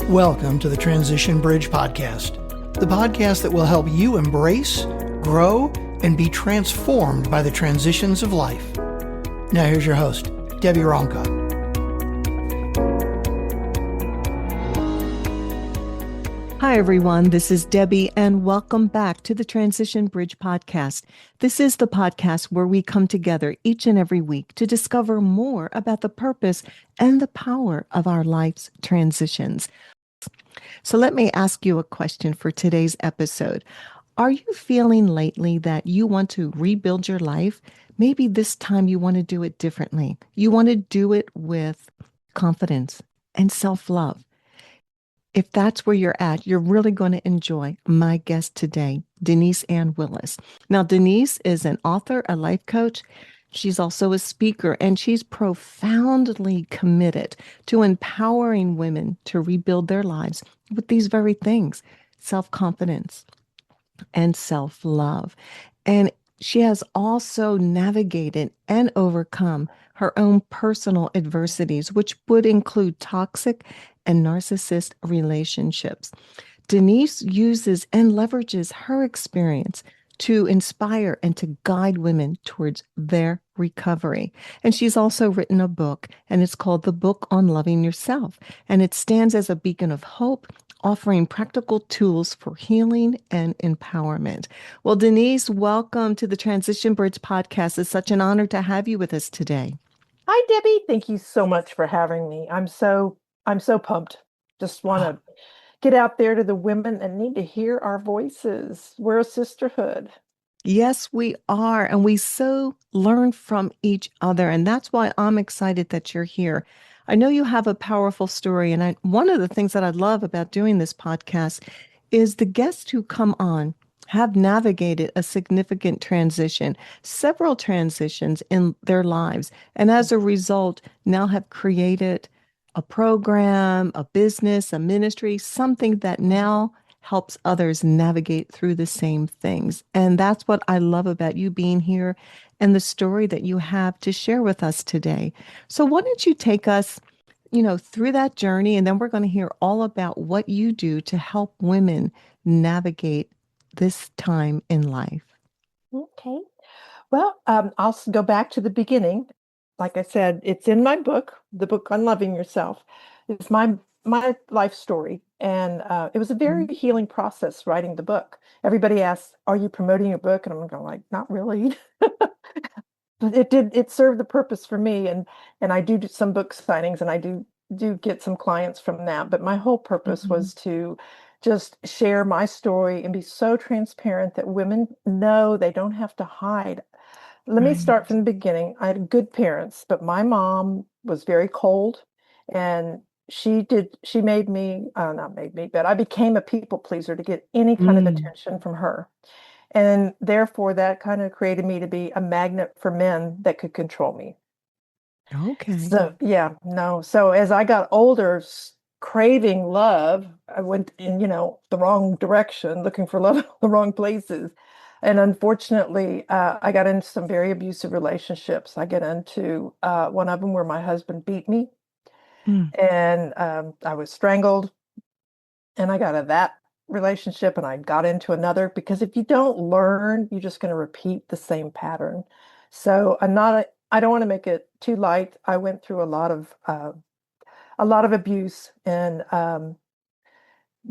Welcome to the Transition Bridge Podcast, the podcast that will help you embrace, grow, and be transformed by the transitions of life. Now here's your host, Debbie Ronka. Hi, everyone. This is Debbie, and welcome back to the Transition Bridge Podcast. This is the podcast where we come together each and every week to discover more about the purpose and the power of our life's transitions. So let me ask you a question for today's episode. Are you feeling lately that you want to rebuild your life? Maybe this time you want to do it differently. You want to do it with confidence and self-love. If that's where you're at, you're really going to enjoy my guest today, Denise Ann Willis. Now, Denise is an author, a life coach. She's also a speaker, and she's profoundly committed to empowering women to rebuild their lives with these very things, self-confidence and self-love. And she has also navigated and overcome her own personal adversities, which would include toxic and narcissist relationships. Denise uses and leverages her experience to inspire and to guide women towards their recovery. And she's also written a book, and it's called The Book on Loving Yourself. And it stands as a beacon of hope, offering practical tools for healing and empowerment. Well, Denise, welcome to the Transition Bridge Podcast. It's such an honor to have you with us today. Hi, Debbie. Thank you so much for having me. I'm so pumped. Just want to get out there to the women that need to hear our voices. We're a sisterhood. Yes, we are. And we so learn from each other. And that's why I'm excited that you're here. I know you have a powerful story. And one of the things that I love about doing this podcast is the guests who come on have navigated a significant transition, several transitions in their lives. And as a result, now have created a program, a business, a ministry, something that now helps others navigate through the same things. And that's what I love about you being here and the story that you have to share with us today. So why don't you take us, through that journey, and then we're going to hear all about what you do to help women navigate this time in life. Okay. Well, I'll go back to the beginning. Like I said, it's in my book, The Book on Loving Yourself. It's my life story. And it was a very healing process writing the book. Everybody asks, are you promoting your book? And I'm going like, not really. But it served the purpose for me. And I do some book signings, and I do get some clients from that. But my whole purpose was to just share my story and be so transparent that women know they don't have to hide. Let me start from the beginning. I had good parents, but my mom was very cold, and she made me, not made me, but I became a people pleaser to get any kind of attention from her. And therefore that kind of created me to be a magnet for men that could control me. Okay. So, yeah, no. So as I got older, craving love, I went in, the wrong direction, looking for love in the wrong places. And unfortunately, I got into some very abusive relationships. I get into one of them where my husband beat me, and I was strangled. And I got out of that relationship, and I got into another, because if you don't learn, you're just going to repeat the same pattern. So I don't want to make it too light. I went through a lot of abuse, and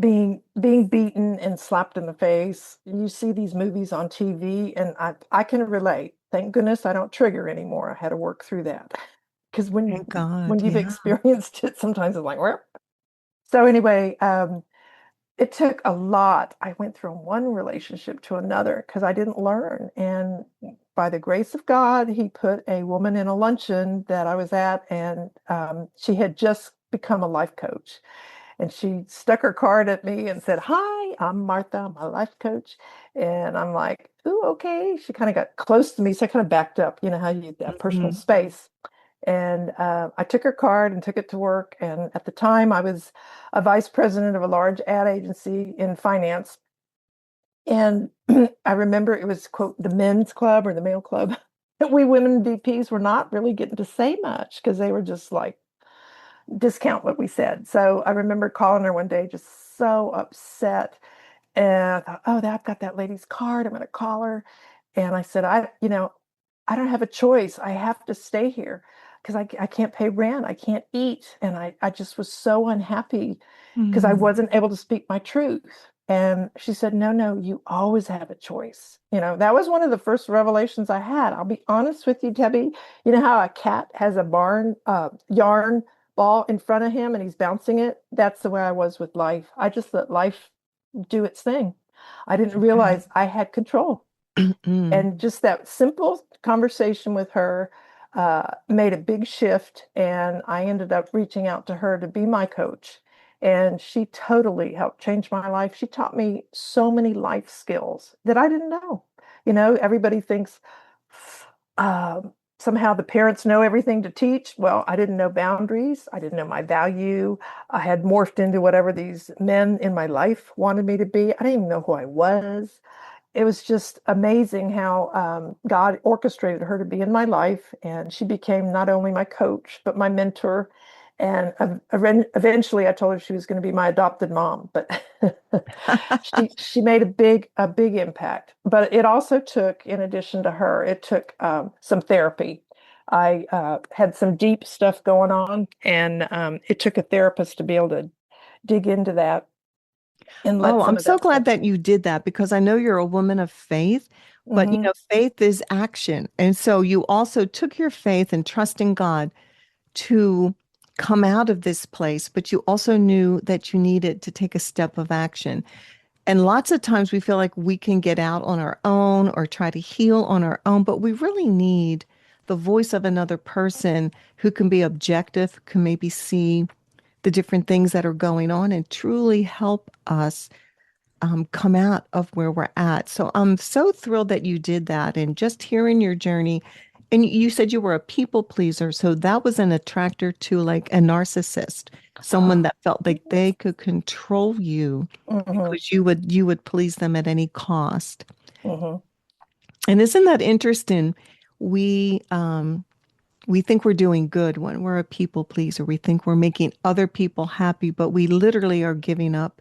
being beaten and slapped in the face. You see these movies on TV, and I can relate. Thank goodness I don't trigger anymore. I had to work through that, because Thank God. when you've Yeah. experienced it, sometimes it's like, where? So anyway, it took a lot. I went from one relationship to another because I didn't learn. And by the grace of God, he put a woman in a luncheon that I was at, and she had just become a life coach. And she stuck her card at me and said, "Hi, I'm Martha. I'm a life coach." And I'm like, "Ooh, okay." She kind of got close to me, so I kind of backed up. You know how you that personal space. And I took her card and took it to work. And at the time, I was a vice president of a large ad agency in finance. And I remember it was, quote, the men's club or the male club. We women VPs were not really getting to say much because they were just like, discount what we said. So I remember calling her one day, just so upset. And I thought, oh, I've got that lady's card. I'm going to call her. And I said, I don't have a choice. I have to stay here because I can't pay rent. I can't eat. And I just was so unhappy because I Mm. wasn't able to speak my truth. And she said, no, no, you always have a choice. That was one of the first revelations I had. I'll be honest with you, Debbie. You know how a cat has a yarn ball in front of him and he's bouncing it? That's the way I was with life. I just let life do its thing. I didn't realize I had control. Mm. And just that simple conversation with her made a big shift. And I ended up reaching out to her to be my coach. And she totally helped change my life. She taught me so many life skills that I didn't know. Everybody thinks somehow the parents know everything to teach. Well, I didn't know boundaries. I didn't know my value. I had morphed into whatever these men in my life wanted me to be. I didn't even know who I was. It was just amazing how God orchestrated her to be in my life. And she became not only my coach, but my mentor. And eventually I told her she was going to be my adopted mom, but she made a big impact. But it also took, in addition to her, it took some therapy. I had some deep stuff going on, and it took a therapist to be able to dig into that and let Oh, some I'm of so that stuff. glad that you did that because I know you're a woman of faith, but Hmm. faith is action. And so you also took your faith and trust in God to come out of this place, but you also knew that you needed to take a step of action. And lots of times we feel like we can get out on our own or try to heal on our own, but we really need the voice of another person who can be objective, can maybe see the different things that are going on and truly help us come out of where we're at. So I'm so thrilled that you did that and just hearing your journey. And you said you were a people pleaser. So that was an attractor to like a narcissist, someone that felt like they could control you Hmm. because you would please them at any cost. Hmm. And isn't that interesting? We think we're doing good when we're a people pleaser. We think we're making other people happy, but we literally are giving up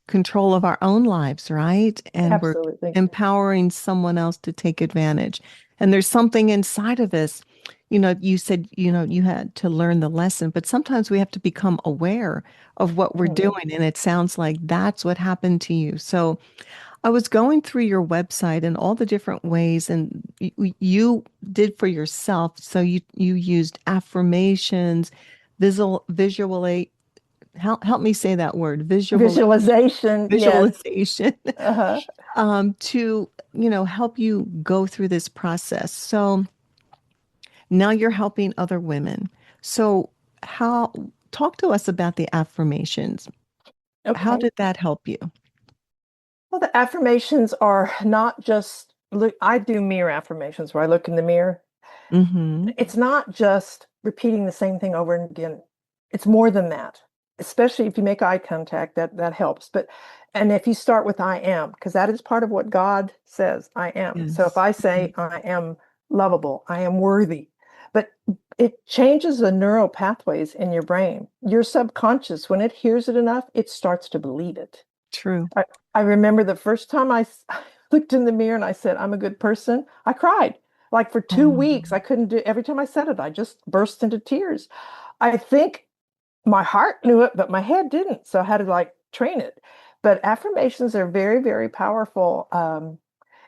control of our own lives, right? And we're Absolutely. empowering someone else to take advantage. And there's something inside of us. You said, you had to learn the lesson, but sometimes we have to become aware of what we're Hmm. doing. And it sounds like that's what happened to you. So I was going through your website and all the different ways, and you did for yourself. So you used affirmations, visual, help me say that word, Visualization, yes. visualization, Uh-huh. to, help you go through this process. So now you're helping other women. So how, talk to us about the affirmations. How Okay. did that help you? Well, the affirmations are not just look, I do mirror affirmations where I look in the mirror. Mm-hmm. It's not just repeating the same thing over and again. It's more than that. Especially if you make eye contact, that helps. But and if you start with I am, because that is part of what God says, I am. So if Yes. I Mhm. say I am lovable, I am worthy, but it changes the neural pathways in your brain. Your subconscious, when it hears it enough, it starts to believe it. True. I remember the first time looked in the mirror and I said, I'm a good person. I cried. Like for 2 weeks, I Um, couldn't do every time I said it, I just burst into tears. I think my heart knew it, but my head didn't. So I had to like train it. But affirmations are very, very powerful.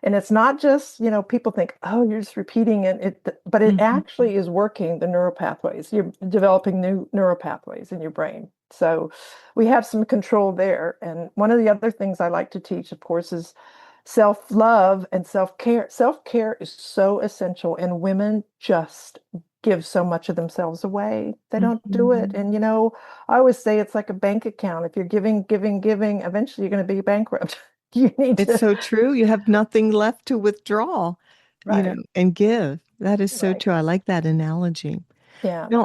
And it's not just, people think, oh, you're just repeating it, but it mhm. actually is working the neural pathways. You're developing new neural pathways in your brain. So we have some control there. And one of the other things I like to teach, of course, is self-love and self-care. Self-care is so essential, and women just give so much of themselves away. They don't do it. Mhm. And I always say it's like a bank account. If you're giving, giving, giving, eventually you're going to be bankrupt. You need It's to, so true. You have nothing left to withdraw, right, and give. That is so right. true. I like that analogy. Yeah. No,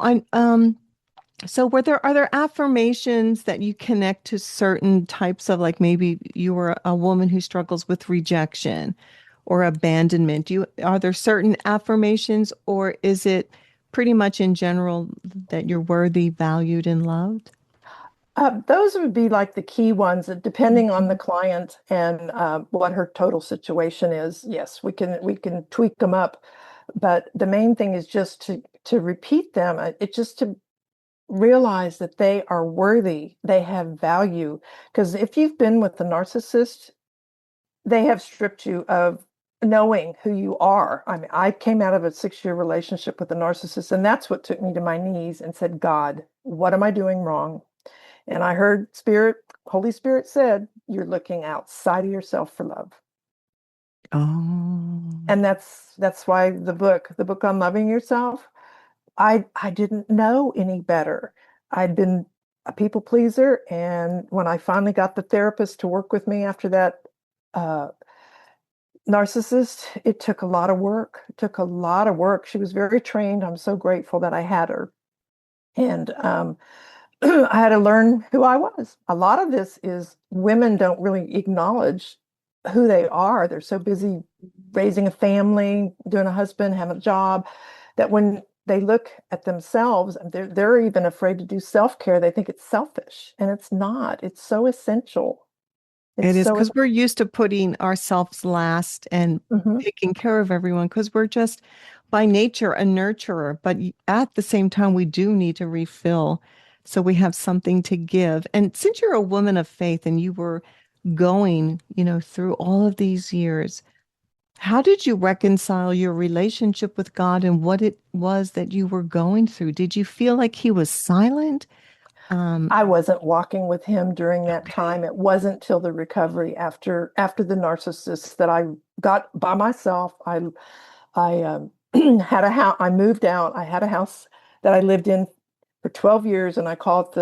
so are there affirmations that you connect to certain types of, like maybe you were a woman who struggles with rejection or abandonment? Are there certain affirmations, or is it pretty much in general that you're worthy, valued, and loved? Those would be like the key ones, depending on the Mhm. client and what her total situation is. Yes, we can tweak them up, but the main thing is just to repeat them. It's just to realize that they are worthy, they have value. Because if you've been with a narcissist, they have stripped you of knowing who you are. I mean, I came out of a 6-year relationship with a narcissist, and that's what took me to my knees and said, God, what am I doing wrong? And I heard Holy Spirit said, you're looking outside of yourself for love. Oh, And that's why the book on loving yourself, I didn't know any better. I'd been a people pleaser, and when I finally got the therapist to work with me after that uh, narcissist, it took a lot of work. It took a lot of work. She was very trained. I'm so grateful that I had her. And I had to learn who I was. A lot of this is women don't really acknowledge who they are. They're so busy raising a family, doing a husband, having a job, that when they look at themselves, they're even afraid to do self-care. They think it's selfish, and it's not. It's so essential. It's it is so because we're used to putting ourselves last and mhm. taking care of everyone because we're just by nature a nurturer. But at the same time, we do need to refill so we have something to give. And since you're a woman of faith and you were going, through all of these years, how did you reconcile your relationship with God and what it was that you were going through? Did you feel like he was silent? Um, I wasn't walking with him during that okay. time. It wasn't till the recovery after the narcissist that I got by myself. I had a house. I moved out. I had a house that I lived in for 12 years, and I call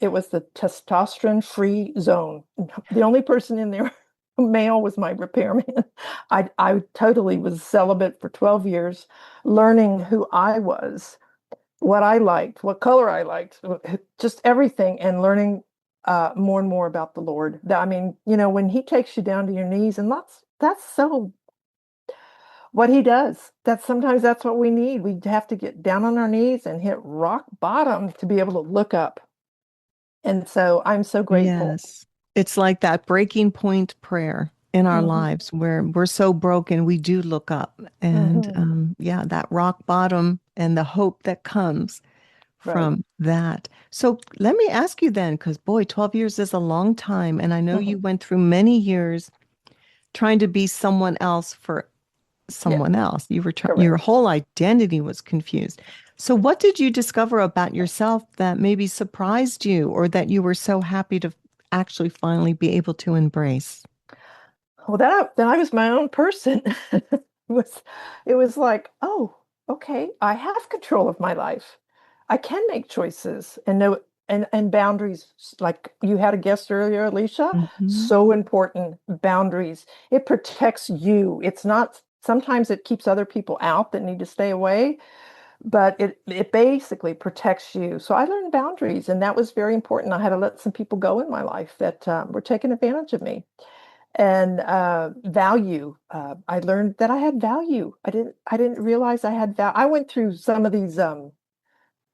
it was the testosterone-free zone. The only person in there, male, was my repairman. I totally was celibate for 12 years, learning who I was, what I liked, what color I liked, just everything, and learning more and more about the Lord. I mean, when He takes you down to your knees, and that's so what He does. Sometimes that's what we need. We have to get down on our knees and hit rock bottom to be able to look up. And so I'm so grateful. Yes. It's like that breaking point prayer in our Hmm. lives where we're so broken, we do look up. And Hmm. yeah, that rock bottom and the hope that comes Right. from that. So let me ask you then, because boy, 12 years is a long time. And I know you Hmm. went through many years trying to be someone else for Yes, someone else. Your correct. whole identity was confused. So what did you discover about yourself that maybe surprised you or that you were so happy to actually finally be able to embrace? Well, then I was my own person. was it was like, oh, okay, I have control of my life. I can make choices and know and boundaries. Like you had a guest earlier, Alicia. Hmm. So important. Boundaries. It protects you. It's not sometimes it keeps other people out that need to stay away, but it basically protects you. So I learned boundaries, and that was very important. I had to let some people go in my life that were taking advantage of me. And value. I learned that I had value. I didn't realize I had value. I went through some of these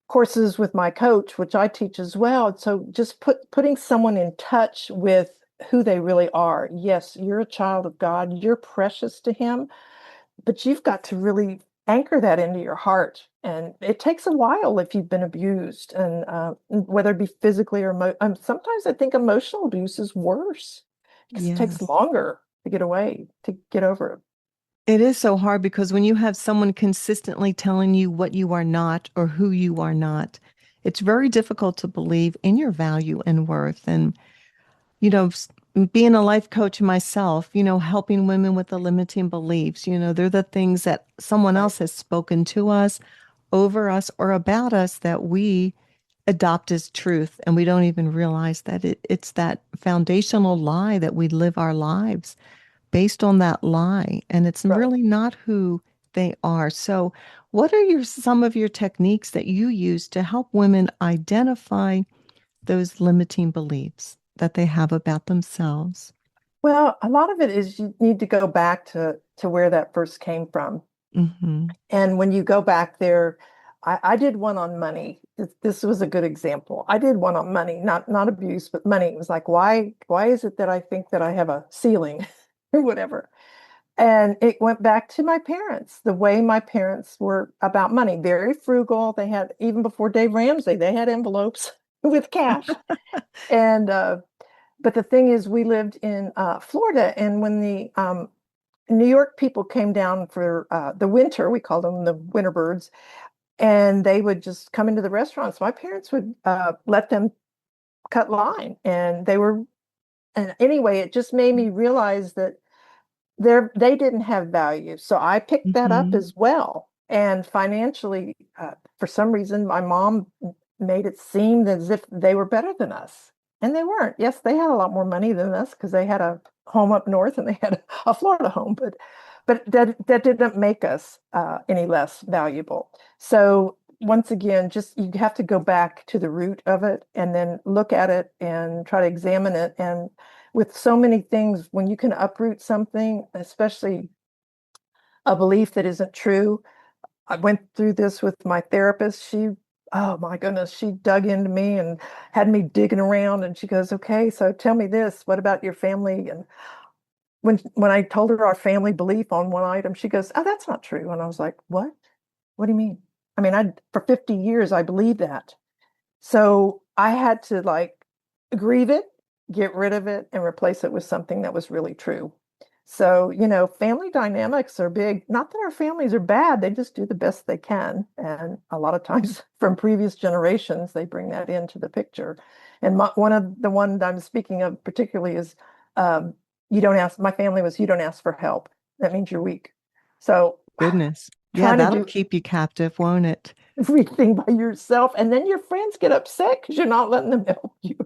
courses with my coach, which I teach as well. So just putting someone in touch with who they really are. Yes, you're a child of God. You're precious to Him, but you've got to really anchor that into your heart. And it takes a while if you've been abused, and whether it be physically or sometimes I think emotional abuse is worse because it takes Yes. longer to get away, to get over it. It is so hard because when you have someone consistently telling you what you are not or who you are not, it's very difficult to believe in your value and worth. And you know, being a life coach myself, helping women with the limiting beliefs, they're the things that someone Right, else has spoken to us, over us, or about us that we adopt as truth. And we don't even realize that it's that foundational lie that we live our lives based on that lie. And it's right. really not who they are. So, what are some of your techniques that you use to help women identify those limiting beliefs that they have about themselves? Well, a lot of it is you need to go back to where that first came from. Hmm. And when you go back there, I did one on money. This was a good example. I did one on money, not abuse, but money. It was like, why is it that I think that I have a ceiling or whatever? And it went back to my parents, the way my parents were about money, very frugal. They had, even before Dave Ramsey, they had envelopes with cash. And but the thing is, we lived in Florida, and when the New York people came down for the winter, we called them the winter birds, and they would just come into the restaurants. My parents would let them cut line, and they were, and anyway, it just made me realize that they didn't have value. So I picked that up Mhm. as well. And financially, for some reason, my mom made it seem as if they were better than us. And they weren't. Yes, they had a lot more money than us because they had a home up north and they had a Florida home, but that didn't make us any less valuable. So once again, just you have to go back to the root of it and then look at it and try to examine it. And with so many things, when you can uproot something, especially a belief that isn't true. I went through this with my therapist. Oh my goodness, she dug into me and had me digging around. And she goes, "Okay, so tell me this. What about your family?" And when I told her our family belief on one item, she goes, "Oh, that's not true." And I was like, "What? What do you mean?" I mean, I for 50 years I believed that. So I had to like grieve it, get rid of it, and replace it with something that was really true. So, family dynamics are big. Not that our families are bad, they just do the best they can. And a lot of times from previous generations, they bring that into the picture. And one of the one that I'm speaking of particularly is you don't ask, my family was, you don't ask for help. That means you're weak. So Goodness. Yeah, trying to that'll do keep you captive, won't it? everything by yourself, and then your friends get upset because you're not letting them help you.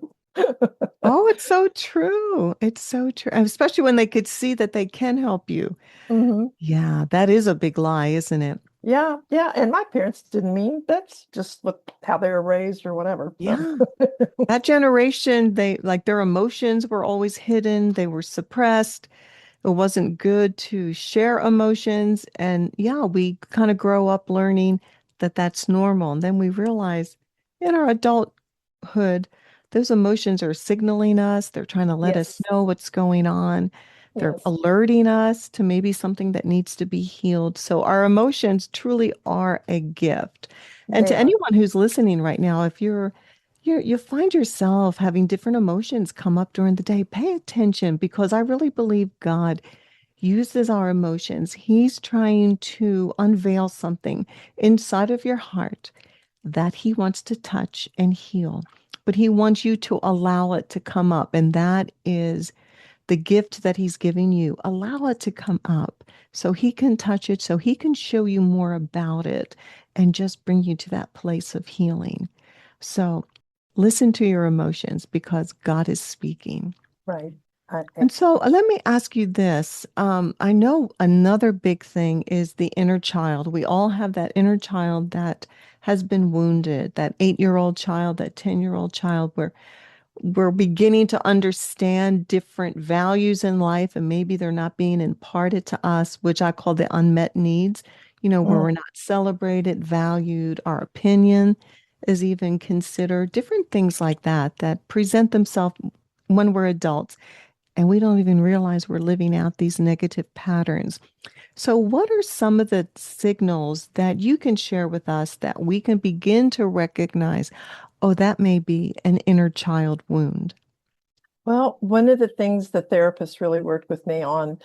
Oh, it's so true. It's so true. And especially when they could see that they can help you. hmm Yeah, that is a big lie, isn't it? Yeah, yeah. And my parents didn't mean that's just how they were raised or whatever. So Yeah. That generation, they like their emotions were always hidden, they were suppressed. It wasn't good to share emotions. And yeah, we kind of grow up learning that that's normal. And then we realize in our adulthood, those emotions are signaling us. They're trying to let us yes, know what's going on. They're yes, alerting us to maybe something that needs to be healed. So our emotions truly are a gift. And they to are. anyone who's listening right now, if you find yourself having different emotions come up during the day, pay attention because I really believe God uses our emotions. He's trying to unveil something inside of your heart that he wants to touch and heal. But he wants you to allow it to come up. And that is the gift that he's giving you. Allow it to come up so he can touch it, so he can show you more about it and just bring you to that place of healing. So listen to your emotions because God is speaking. Right. And so let me ask you this. I know another big thing is the inner child. We all have that inner child that has been wounded, that 8-year-old child, that 10-year-old child, where we're beginning to understand different values in life, and maybe they're not being imparted to us, which I call the unmet needs, where we're Mm, not celebrated, valued, our opinion is even considered, different things like that that present themselves when we're adults and we don't even realize we're living out these negative patterns. So, what are some of the signals that you can share with us that we can begin to recognize, oh, that may be an inner child wound? well, one of the things the therapist really worked with me on,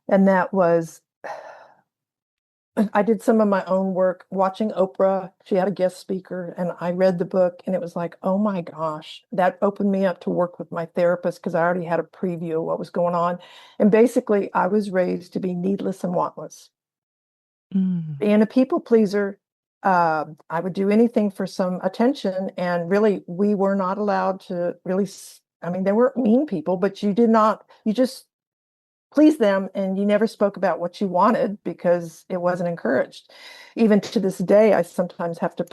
and that was I did some of my own work watching Oprah. She had a guest speaker, and I read the book, and it was like, oh my gosh, that opened me up to work with my therapist because I already had a preview of what was going on. And basically, I was raised to be needless and wantless. Mm, Being a people pleaser, I would do anything for some attention, and really, we were not allowed to really. I mean, they weren't mean people, but you did not. You just please them and you never spoke about what you wanted because it wasn't encouraged. Even to this day, I sometimes have to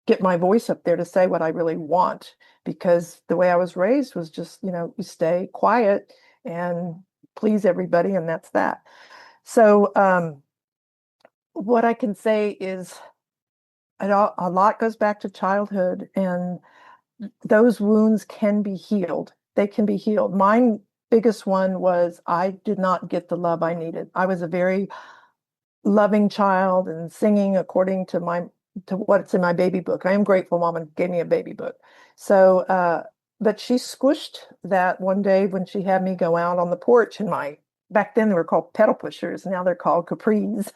get my voice up there to say what I really want because the way I was raised was just, you stay quiet and please everybody, and that's that. So what I can say is a lot goes back to childhood, and those wounds can be healed. They can be healed. Mine biggest one was I did not get the love I needed. I was a very loving child and singing according to what's in my baby book. I am grateful Mama gave me a baby book. So but she squished that one day when she had me go out on the porch in my, back then they were called pedal pushers, now they're called capris.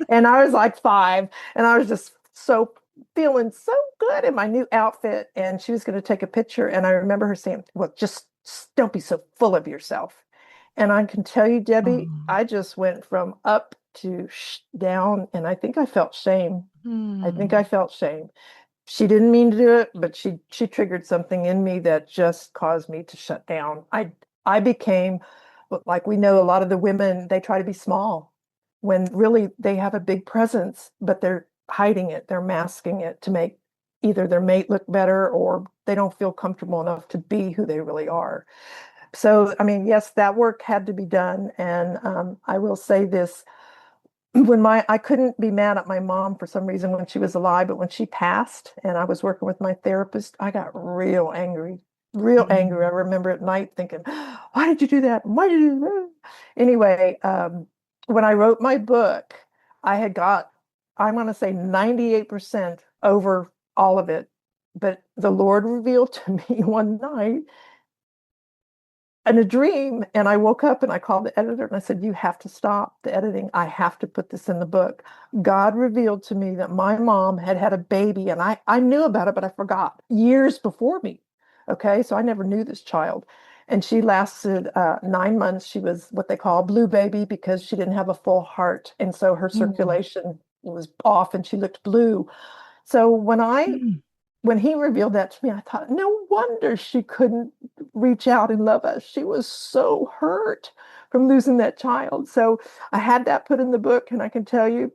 And I was like 5, and I was just so feeling so good in my new outfit, and she was going to take a picture, and I remember her saying, well, just don't be so full of yourself. And I can tell you, Debbie, Oh. I just went from up to down, and I think I felt shame. I think Hmm. I felt shame. She didn't mean to do it, but she triggered something in me that just caused me to shut down. I became, like, we know a lot of the women, they try to be small when really they have a big presence, but they're hiding it, they're masking it to make either their mate look better, or they don't feel comfortable enough to be who they really are. So, I mean, yes, that work had to be done. And I will say this, I couldn't be mad at my mom for some reason when she was alive, but when she passed and I was working with my therapist, I got real angry, real angry. I Mm. remember at night thinking, why did you do that? Why did you do that? Anyway, when I wrote my book, I had got, I'm going to say 98% over all of it. But the Lord revealed to me one night in a dream, and I woke up and I called the editor and I said, you have to stop the editing. I have to put this in the book. God revealed to me that my mom had had a baby, and I knew about it, but I forgot years before me. Okay, so I never knew this child. And she lasted 9 months. She was what they call a blue baby because she didn't have a full heart. And so her Mm. circulation was off and she looked blue. So Mm. when he revealed that to me, I thought, no wonder she couldn't reach out and love us. She was so hurt from losing that child. So I had that put in the book, and I can tell you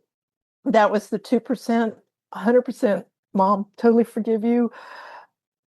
that was the 2%, 100%. Mom, totally forgive you.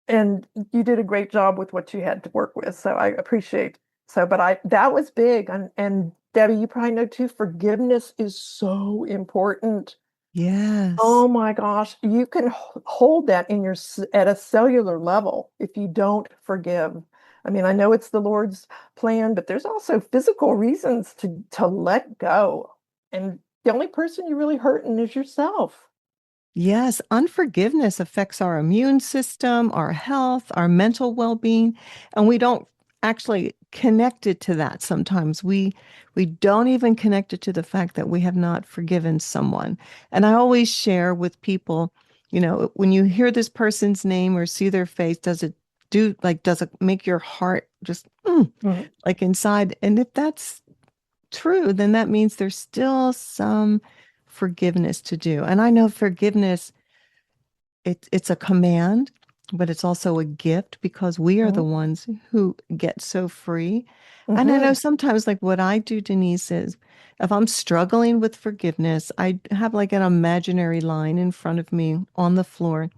And you did a great job with what you had to work with. So I appreciate. So, but that was big. And Debbie, you probably know too, forgiveness is so important. Yes. Oh my gosh, you can hold that in at a cellular level if you don't forgive. I mean, I know it's the Lord's plan, but there's also physical reasons to let go. And the only person you're really hurting is yourself. Yes, unforgiveness affects our immune system, our health, our mental well-being, and we don't actually connect it to that sometimes. We don't even connect it to the fact that we have not forgiven someone. And I always share with people, when you hear this person's name or see their face, does it make your heart just Mhm. like inside? And if that's true, then that means there's still some forgiveness to do. And I know forgiveness, it's a command, but it's also a gift because we are the Mhm. ones who get so free. And I know Mhm. sometimes, like what I do, Denise, is if I'm struggling with forgiveness, I have like an imaginary line in front of me on the floor,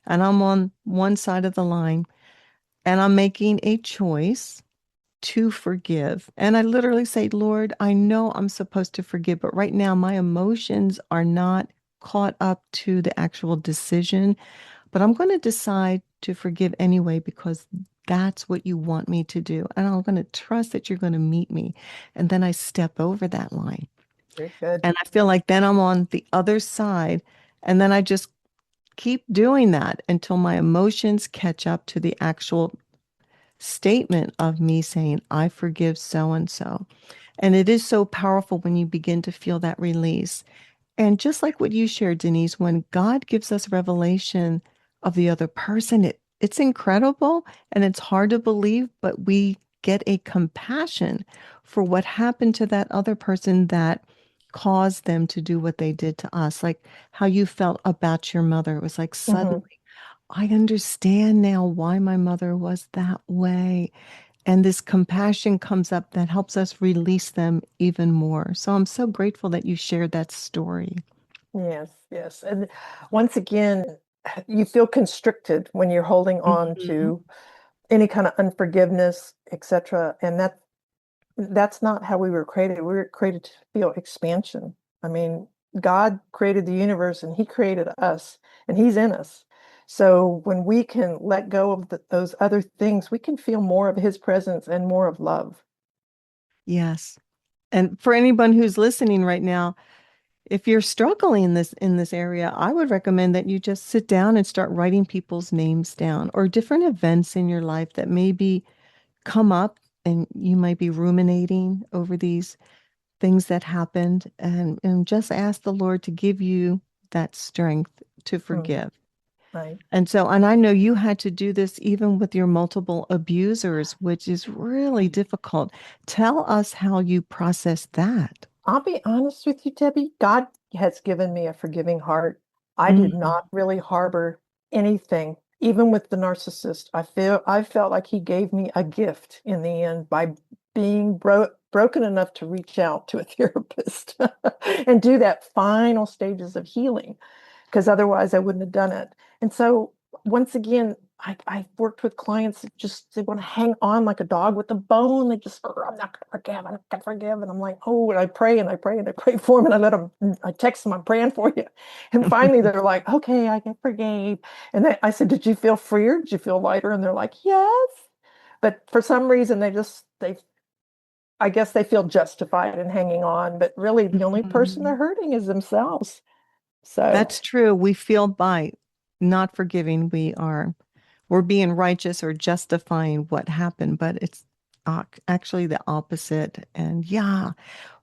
and I'm on one side of the line, and I'm making a choice to forgive. And I literally say, Lord, I know I'm supposed to forgive, but right now my emotions are not caught up to the actual decision. But I'm going to decide to forgive anyway because that's what you want me to do. And I'm going to trust that you're going to meet me. And then I step over that line. Very good. And I feel like then I'm on the other side. And then I just keep doing that until my emotions catch up to the actual statement of me saying, I forgive so and so. And it is so powerful when you begin to feel that release. And just like what you shared, Denise, when God gives us revelation of the other person, it's incredible and it's hard to believe, but we get a compassion for what happened to that other person that caused them to do what they did to us. Like how you felt about your mother. It was like Mhm. suddenly, I understand now why my mother was that way. And this compassion comes up that helps us release them even more. So I'm so grateful that you shared that story. Yes, yes. And once again, you feel constricted when you're holding on Mhm. to any kind of unforgiveness, etc. And that's not how we were created. We were created to feel expansion. I mean, God created the universe and he created us and he's in us. So when we can let go of those other things, we can feel more of his presence and more of love. Yes. And for anyone who's listening right now, if you're struggling in this area, I would recommend that you just sit down and start writing people's names down or different events in your life that maybe come up and you might be ruminating over these things that happened and just ask the Lord to give you that strength to Mm, forgive. right. And I know you had to do this even with your multiple abusers, which is really difficult. Tell us how you process that. I'll be honest with you, Debbie. God has given me a forgiving heart. I did Mm, not really harbor anything, even with the narcissist. I felt like he gave me a gift in the end by being broken enough to reach out to a therapist and do that final stages of healing, because otherwise I wouldn't have done it. And so once again, I've worked with clients that just they want to hang on like a dog with a bone. They just, "Oh, I'm not gonna forgive, I'm not gonna forgive." And I'm like, oh, and I pray and I pray and I pray for them and I let them, I text them, I'm praying for you. And finally they're like, okay, I get forgave. And then I said, did you feel freer? Did you feel lighter? And they're like, yes. But for some reason they I guess they feel justified in hanging on, but really the only person they're mhm. hurting is themselves. So That's true. We feel by not forgiving, we're being righteous or justifying what happened, but it's actually the opposite. And yeah,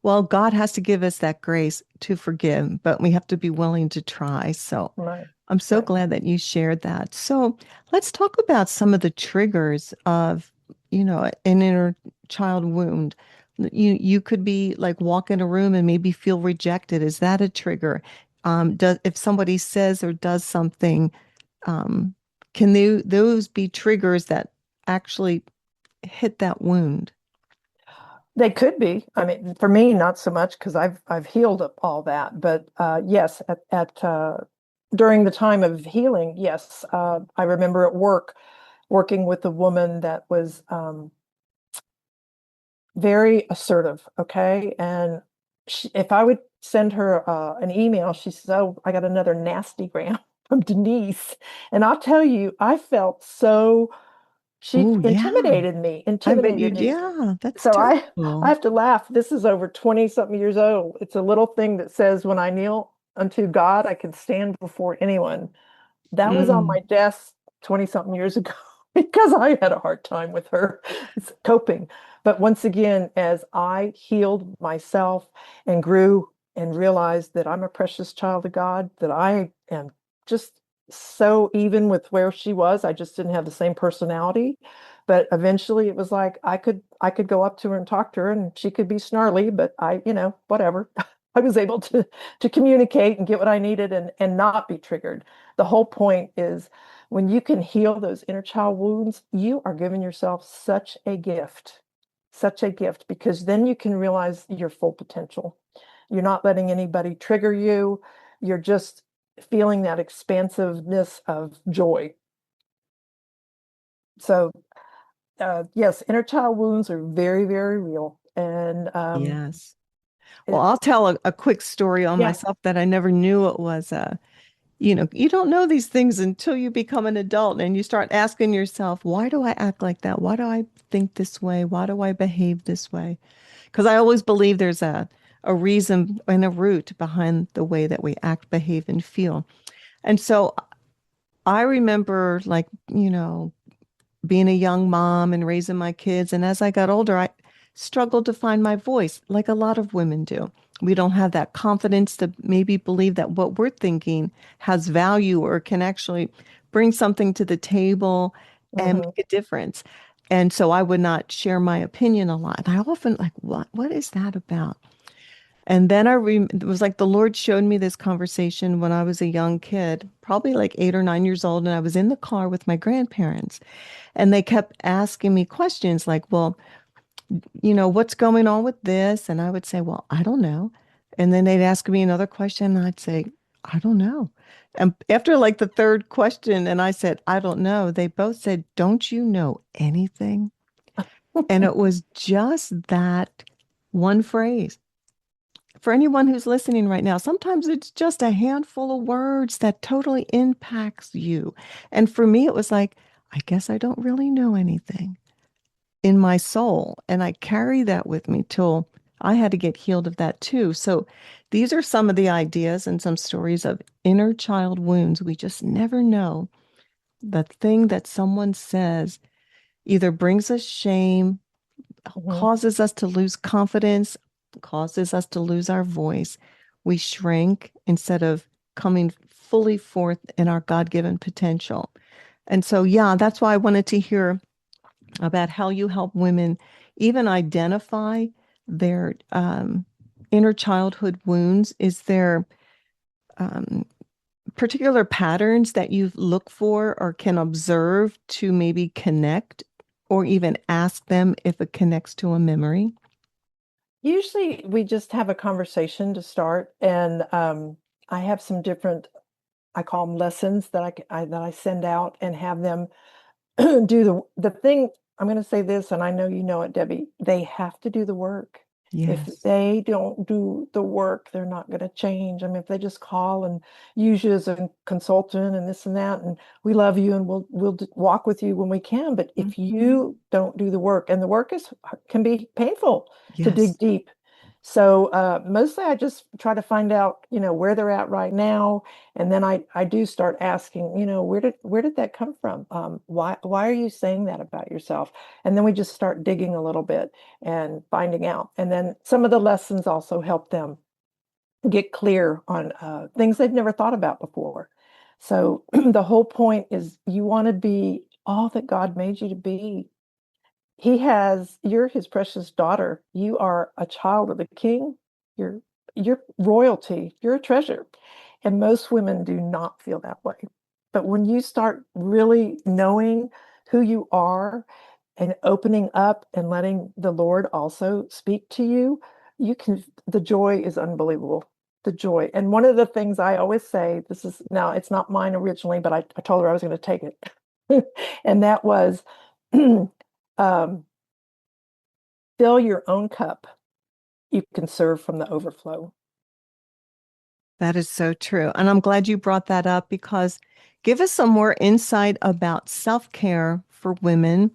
well, God has to give us that grace to forgive, but we have to be willing to try. So right, I'm so right. glad that you shared that. So let's talk about some of the triggers of, an inner child wound. You could be like walk in a room and maybe feel rejected. Is that a trigger? If somebody says or does something, um, can those be triggers that actually hit that wound? They could be. I mean, for me, not so much because I've healed up all that. But yes, at during the time of healing, yes, I remember at work working with a woman that was very assertive. Okay, and if I would send her an email, she says, "Oh, I got another nasty gram from Denise," and I'll tell you, I felt so. She Oh, yeah. I bet you, intimidated me. yeah, that's So I terrible. have to laugh. This is over 20 something years old. It's a little thing that says, when I kneel unto God, I can stand before anyone. That was on Mm, my desk 20 something years ago because I had a hard time with her coping. But once again, as I healed myself and grew and realized that I'm a precious child of God, that I am just so even with where she was, I just didn't have the same personality. But eventually it was like I could go up to her and talk to her and she could be snarly, but whatever. I was able to communicate and get what I needed and not be triggered. The whole point is when you can heal those inner child wounds, you are giving yourself such a gift, because then you can realize your full potential. You're not letting anybody trigger you. You're just feeling that expansiveness of joy. So, yes, inner child wounds are very, very real. And yes. Well, I'll it's, tell a quick story on yeah. myself that I never knew it was. You don't know these things until you become an adult and you start asking yourself, why do I act like that? Why do I think this way? Why do I behave this way? Because I always believe there's a reason and a root behind the way that we act, behave, and feel. And so I remember, like, being a young mom and raising my kids. And as I got older, I struggled to find my voice, like a lot of women do. We don't have that confidence to maybe believe that what we're thinking has value or can actually bring something to the table and Mhm. make a difference. And so I would not share my opinion a lot. And I often like, what is that about? And then it was like the Lord showed me this conversation when I was a young kid, probably like 8 or 9 years old, and I was in the car with my grandparents. And they kept asking me questions like, well, what's going on with this? And I would say, well, I don't know. And then they'd ask me another question, and I'd say, I don't know. And after like the third question, and I said, I don't know, they both said, don't you know anything? And it was just that one phrase. for anyone who's listening right now, sometimes it's just a handful of words that totally impacts you. And for me, it was like, I guess I don't really know anything in my soul. And I carry that with me till I had to get healed of that too. So these are some of the ideas and some stories of inner child wounds. We just never know. The thing that someone says either brings us shame, Mhm. causes us to lose confidence, causes us to lose our voice. We shrink instead of coming fully forth in our God-given potential. And so, yeah, that's why I wanted to hear about how you help women even identify their inner childhood wounds. Is there um, particular patterns that you look for or can observe to maybe connect or even ask them if it connects to a memory? Usually we just have a conversation to start, and I have some different, I call them lessons that that I send out and have them do the thing. I'm going to say this, and I know you know it, Debbie. They have to do the work. If Yes. they don't do the work, they're not going to change. I mean, if they just call and use you as a consultant and this and that, and we love you and we'll walk with you when we can. But if Mhm. you don't do the work, and the work is can be painful to dig Yes. deep. So mostly I just try to find out, where they're at right now, and then I do start asking, where did that come from? Why are you saying that about yourself? And then we just start digging a little bit and finding out. And then some of the lessons also help them get clear on things they've never thought about before. So the whole point is you want to be all that God made you to be. You're his precious daughter. You are a child of the king. You're you're royalty. You're a treasure. And most women do not feel that way. But when you start really knowing who you are and opening up and letting the Lord also speak to you, the joy is unbelievable. The joy. And one of the things I always say, this is now, it's not mine originally, but I told her I was going to take it. And that was, um, fill your own cup. You can serve from the overflow. That is so true. And I'm glad you brought that up because give us some more insight about self-care for women.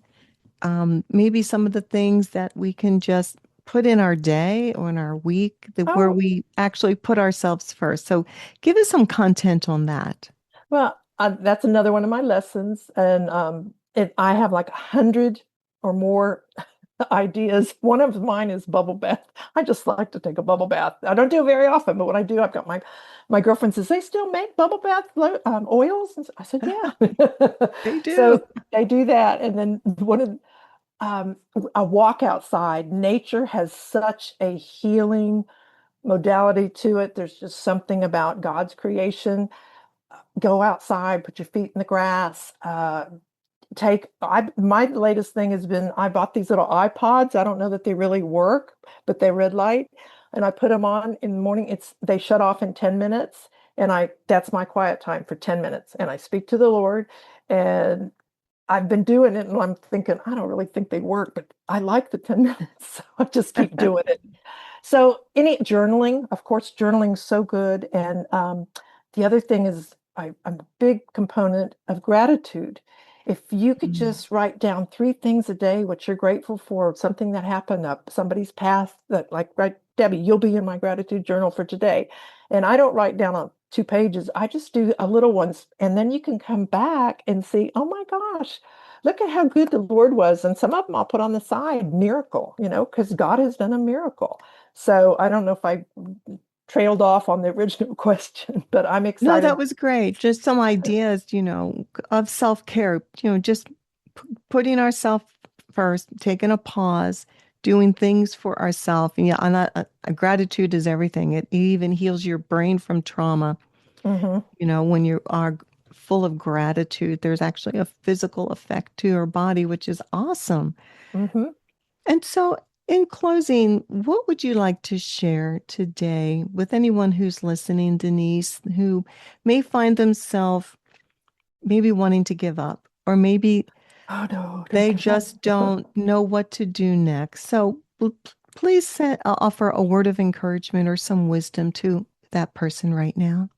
Maybe some of the things that we can just put in our day or in our week where Oh, we actually put ourselves first. So give us some content on that. well, that's another one of my lessons. And I have like 100 or more ideas. One of mine is bubble bath. I just like to take a bubble bath. I don't do it very often, but when I do, I've got my girlfriend says, they still make bubble bath oils? And I said, yeah. They do. So they do that. And then a walk outside. Nature has such a healing modality to it. There's just something about God's creation. Go outside, put your feet in the grass. My latest thing has been I bought these little iPods. I don't know that they really work, but they red light, and I put them on in the morning. They shut off in 10 minutes, and I that's my quiet time for 10 minutes, and I speak to the Lord, and I've been doing it, and I'm thinking I don't really think they work, but I like the 10 minutes, so I just keep doing it. So any journaling, of course, journaling's so good. And the other thing is I'm a big component of gratitude. If you could Mm. just write down 3 things a day, what you're grateful for, something that happened up somebody's past that like, right, Debbie, you'll be in my gratitude journal for today. And I don't write down on 2 pages. I just do a little ones. And then you can come back and see, oh my gosh, look at how good the Lord was. And some of them I'll put on the side, miracle, because God has done a miracle. So I don't know if I trailed off on the original question, but I'm No, excited. that was great. Just some ideas, of self-care, just putting ourselves first, taking a pause, doing things for ourselves. And yeah, and gratitude is everything. It even heals your brain from trauma. Hmm. When you are full of gratitude, there's actually a physical effect to your body, which is awesome. Hmm. And so, in closing, what would you like to share today with anyone who's listening, Denise, who may find themselves maybe wanting to give up, or maybe Oh no, don't they give up. just don't know what to do next? So, please offer a word of encouragement or some wisdom to that person right now.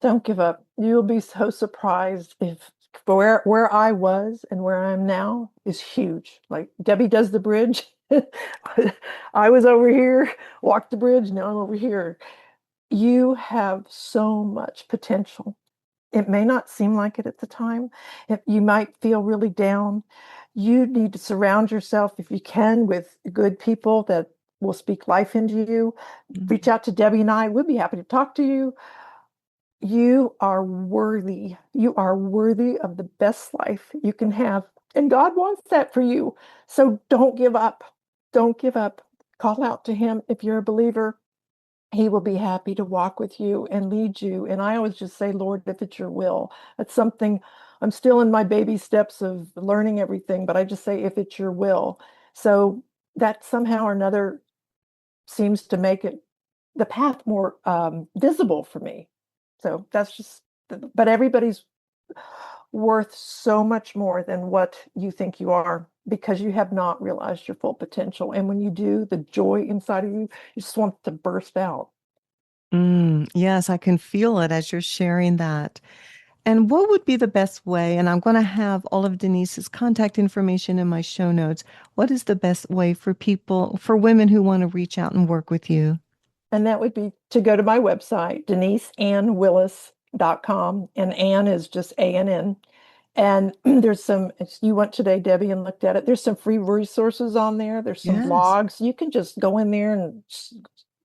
Don't give up. You'll be so surprised if where I was and where I am now is huge. Like Debbie does the bridge. I was over here, walked the bridge, now I'm over here. You have so much potential. It may not seem like it at the time. You might feel really down. You need to surround yourself, if you can, with good people that will speak life into you. Reach out to Debbie and I. We'd be happy to talk to you. You are worthy. You are worthy of the best life you can have. And God wants that for you. So don't give up. Don't give up. Call out to Him if you're a believer. He will be happy to walk with you and lead you. And I always just say, Lord, if it's your will. That's something I'm still in my baby steps of learning everything, but I just say, if it's your will. So that somehow or another seems to make the path more visible for me. So that's just, but everybody's worth so much more than what you think you are, because you have not realized your full potential. And when you do, the joy inside of you just wants to burst out. Yes, I can feel it as you're sharing that. And what would be the best way? And I'm going to have all of Denise's contact information in my show notes. What is the best way for women who want to reach out and work with you? And that would be to go to my website, DeniseAnnWillis.com. And Ann is just ANN. And there's some, you went today, Debbie, and looked at it. There's some free resources on there. There's some blogs. You can just go in there and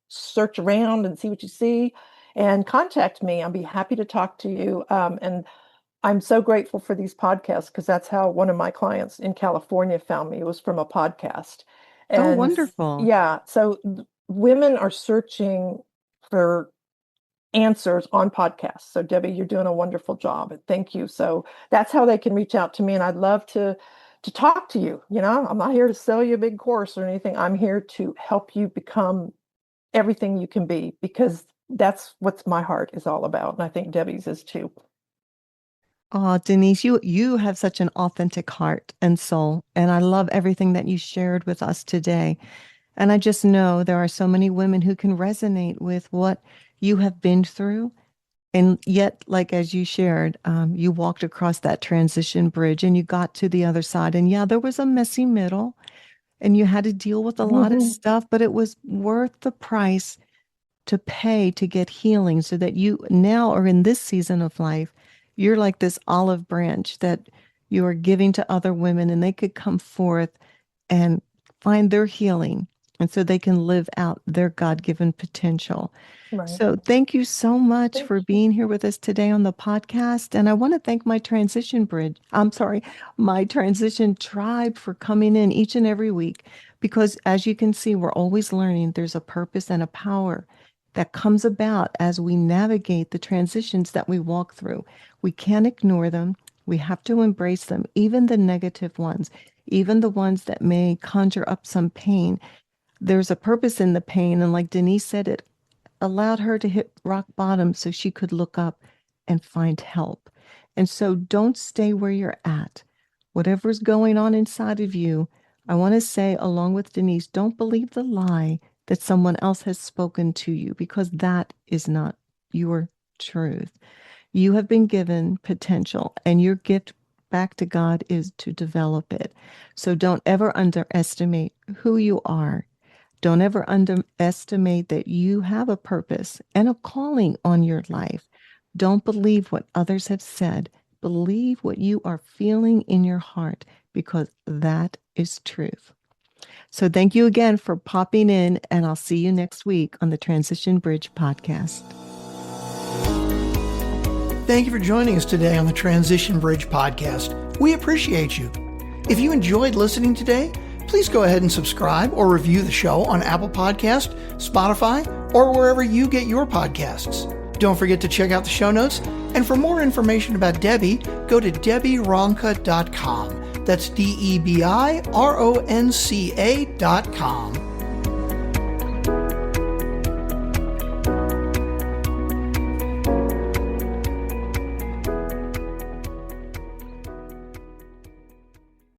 search around and see what you see and contact me. I'll be happy to talk to you. And I'm so grateful for these podcasts, because that's how one of my clients in California found me. It was from a podcast. Oh, wonderful. Yeah. So women are searching for answers on podcasts. So Debbie, you're doing a wonderful job. Thank you. So that's how they can reach out to me. And I'd love to talk to you. You know, I'm not here to sell you a big course or anything. I'm here to help you become everything you can be, because that's what my heart is all about. And I think Debbie's is too. Oh, Denise, you have such an authentic heart and soul. And I love everything that you shared with us today. And I just know there are so many women who can resonate with what you have been through. And yet, like as you shared, you walked across that transition bridge and you got to the other side. And yeah, there was a messy middle and you had to deal with a lot of stuff, but it was worth the price to pay to get healing, so that you now are in this season of life. You're like this olive branch that you are giving to other women, and they could come forth and find their healing, and so they can live out their God-given potential. Right. So thank you so much for being here with us today on the podcast. And I want to thank my transition tribe for coming in each and every week, because as you can see, we're always learning. There's a purpose and a power that comes about as we navigate the transitions that we walk through. We can't ignore them. We have to embrace them, even the negative ones, even the ones that may conjure up some pain. There's a purpose in the pain. And like Denise said, it allowed her to hit rock bottom so she could look up and find help. And so don't stay where you're at. Whatever's going on inside of you, I want to say, along with Denise, don't believe the lie that someone else has spoken to you, because that is not your truth. You have been given potential, and your gift back to God is to develop it. So don't ever underestimate who you are. Don't ever underestimate that you have a purpose and a calling on your life. Don't believe what others have said. Believe what you are feeling in your heart, because that is truth. So thank you again for popping in, and I'll see you next week on the Transition Bridge podcast. Thank you for joining us today on the Transition Bridge podcast. We appreciate you. If you enjoyed listening today, please go ahead and subscribe or review the show on Apple Podcast, Spotify, or wherever you get your podcasts. Don't forget to check out the show notes. And for more information about Debbie, go to DebbieRonca.com. That's DebbieRonca.com.